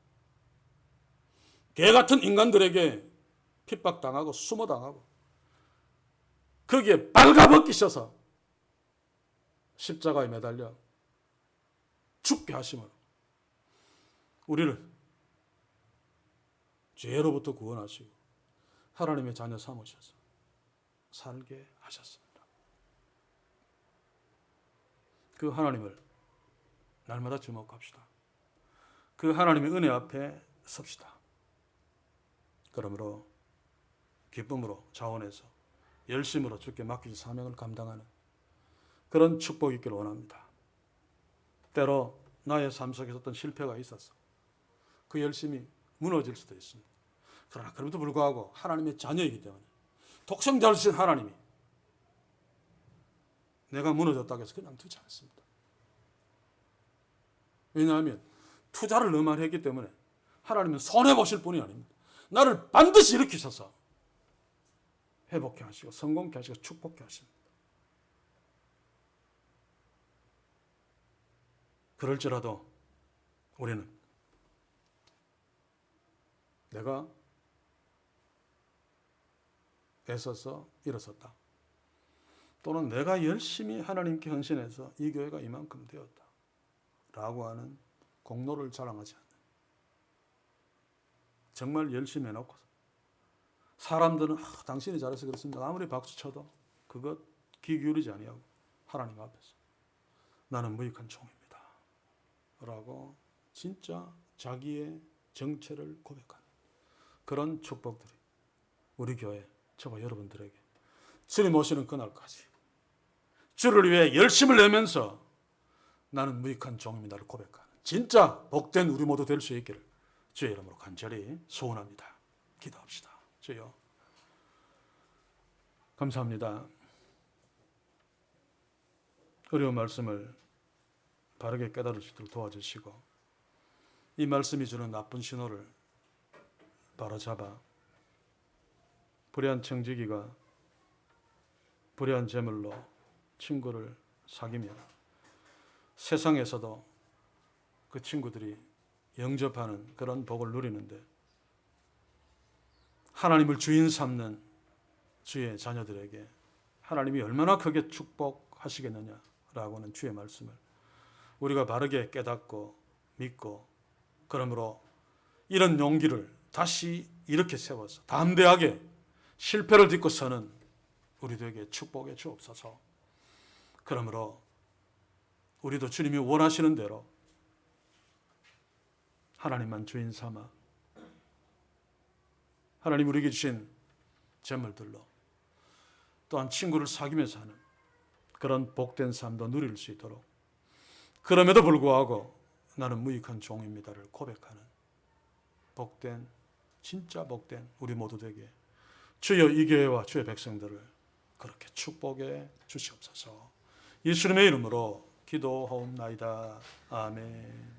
개 같은 인간들에게 핍박당하고 수모당하고 거기에 발가벗기셔서 십자가에 매달려 죽게 하심으로 우리를 죄로부터 구원하시고 하나님의 자녀 삼으셔서 살게 하셨습니다. 그 하나님을 날마다 주목합시다. 그 하나님의 은혜 앞에 섭시다. 그러므로 기쁨으로 자원해서 열심으로 주께 맡기신 사명을 감당하는 그런 축복이 있기를 원합니다. 때로 나의 삶 속에서 어떤 실패가 있어서 그 열심이 무너질 수도 있습니다. 그러나 그럼에도 불구하고 하나님의 자녀이기 때문에 독생자이신 하나님이 내가 무너졌다고 해서 그냥 두지 않습니다. 왜냐하면 투자를 너무 많이 했기 때문에 하나님은 손해보실 분이 아닙니다. 나를 반드시 일으키셔서 회복해 하시고 성공케 하시고 축복케 하십니다. 그럴지라도 우리는 내가 애써서 일어섰다. 또는 내가 열심히 하나님께 헌신해서 이 교회가 이만큼 되었다. 라고 하는 공로를 자랑하지 않는 정말 열심히 해놓고 사람들은 당신이 잘해서 그렇습니다. 아무리 박수 쳐도 그것 귀 기울이지 아니하고 하나님 앞에서 나는 무익한 종입니다. 라고 진짜 자기의 정체를 고백하는 그런 축복들이 우리 교회 저와 여러분들에게 주님 오시는 그날까지 주를 위해 열심을 내면서 나는 무익한 종입니다를 고백하는 진짜 복된 우리 모두 될 수 있기를 주의 이름으로 간절히 소원합니다. 기도합시다. 주여 감사합니다. 어려운 말씀을 바르게 깨달을 수 있도록 도와주시고 이 말씀이 주는 나쁜 신호를 바로잡아 불의한 청지기가 불의한 재물로 친구를 사귀며 세상에서도 그 친구들이 영접하는 그런 복을 누리는데 하나님을 주인 삼는 주의 자녀들에게 하나님이 얼마나 크게 축복하시겠느냐라고 하는 주의 말씀을 우리가 바르게 깨닫고 믿고 그러므로 이런 용기를 다시 이렇게 세워서 담대하게 실패를 딛고 서는 우리들에게 축복해 주옵소서. 그러므로 우리도 주님이 원하시는 대로 하나님만 주인 삼아 하나님 우리에게 주신 재물들로 또한 친구를 사귀면서 하는 그런 복된 삶도 누릴 수 있도록, 그럼에도 불구하고 나는 무익한 종입니다를 고백하는 복된, 진짜 복된 우리 모두 되게 주여 이 교회와 주의 백성들을 그렇게 축복해 주시옵소서. 예수님의 이름으로 기도하옵나이다. 아멘.